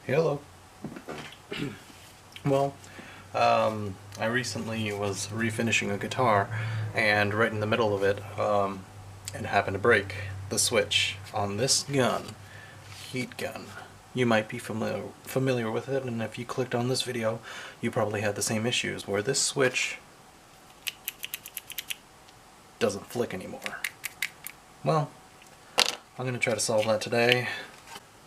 Hello. Well, I recently was refinishing a guitar, and right in the middle of it, it happened to break the switch on this gun, heat gun. You might be familiar with it, and if you clicked on this video, you probably had the same issues, where this switch doesn't flick anymore. Well, I'm going to try to solve that today.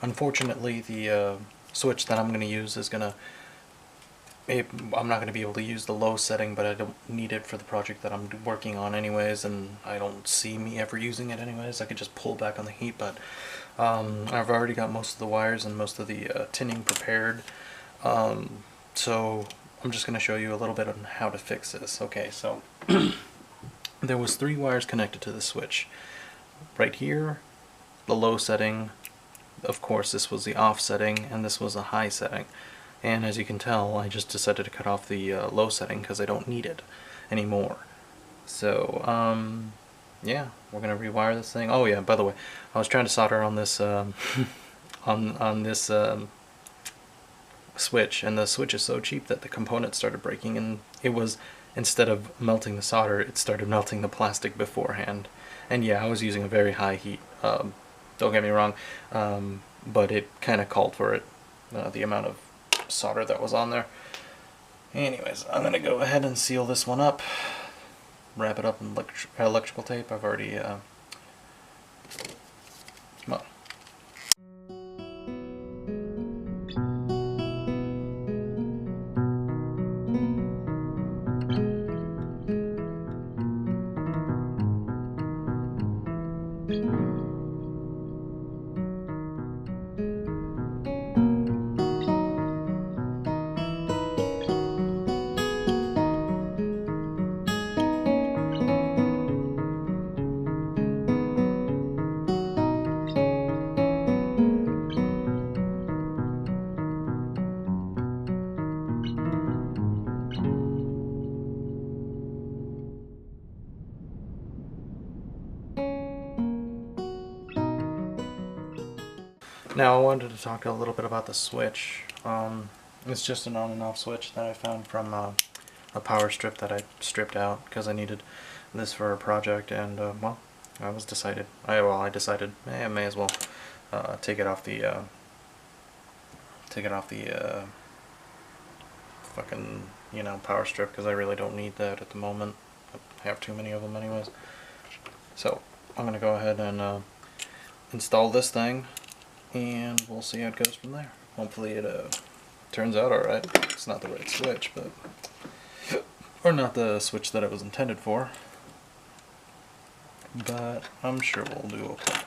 Unfortunately, the switch that I'm going to use is going to I'm not going to be able to use the low setting, but I don't need it for the project that I'm working on anyways, and I don't see me ever using it anyways. I could just pull back on the heat, but I've already got most of the wires and most of the tinning prepared, so I'm just going to show you a little bit on how to fix this. Okay, so there was 3 wires connected to the switch. Right here, the low setting, of course this was the off setting, and this was a high setting. And as you can tell, I just decided to cut off the low setting because I don't need it anymore. So, yeah, we're gonna rewire this thing. Oh yeah, by the way, I was trying to solder on this on this switch, and the switch is so cheap that the components started breaking, and it was, instead of melting the solder, it started melting the plastic beforehand. And yeah, I was using a very high heat. Don't get me wrong, but it kind of called for it. The amount of solder that was on there. Anyways, I'm gonna go ahead and seal this one up, wrap it up in electrical tape. I've already come on. Now I wanted to talk a little bit about the switch. It's just an on and off switch that I found from a power strip that I stripped out because I needed this for a project, and well, I decided I may as well take it off the fucking power strip, because I really don't need that at the moment. I have too many of them anyways. So I'm gonna go ahead and install this thing, and we'll see how it goes from there. Hopefully it turns out alright. It's not the right switch, but or not the switch that it was intended for, but I'm sure we'll do okay.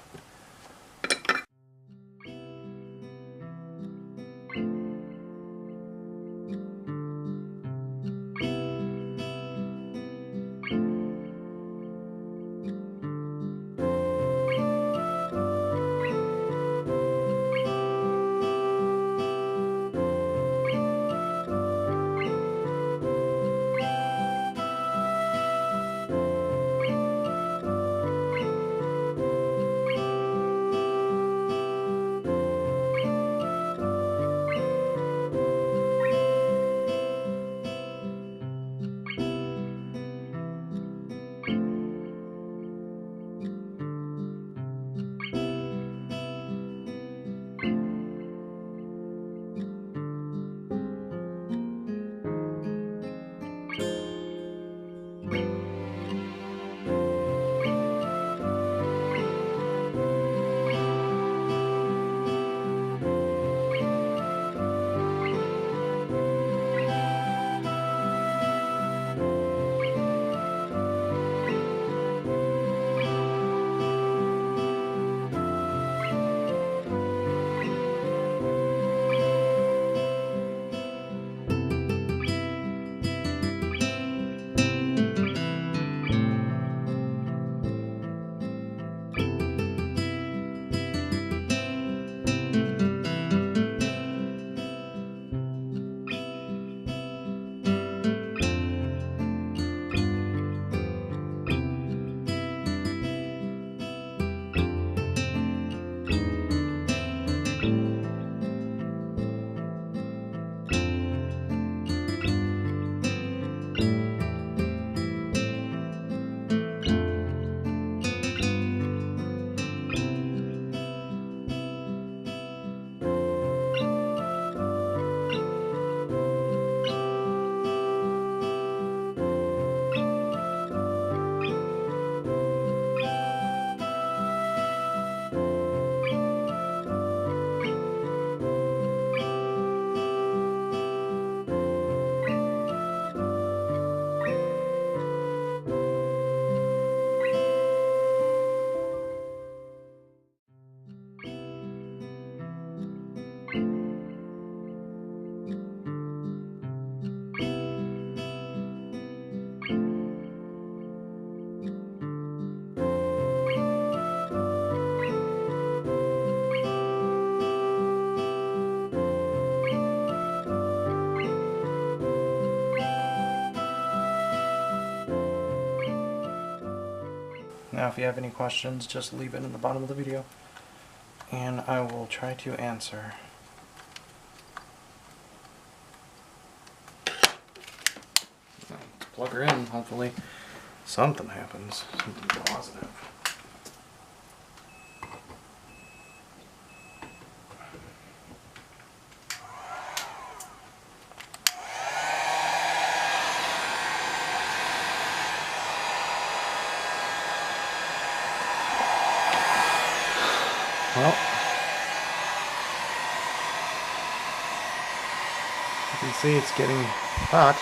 Now if you have any questions, just leave it in the bottom of the video and I will try to answer. Plug her in, hopefully something happens, something positive. Well, you can see it's getting hot.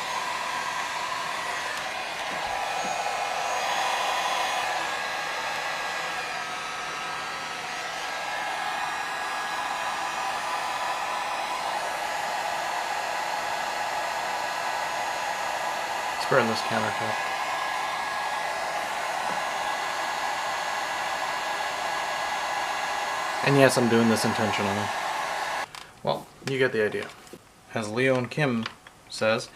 Let's burn this countertop. And yes, I'm doing this intentionally. Well, you get the idea. As Leo and Kim says,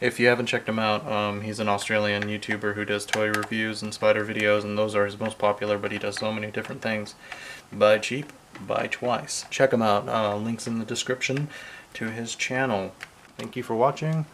if you haven't checked him out, he's an Australian YouTuber who does toy reviews and spider videos, and those are his most popular, but he does so many different things. Buy cheap, buy twice. Check him out. Links in the description to his channel. Thank you for watching.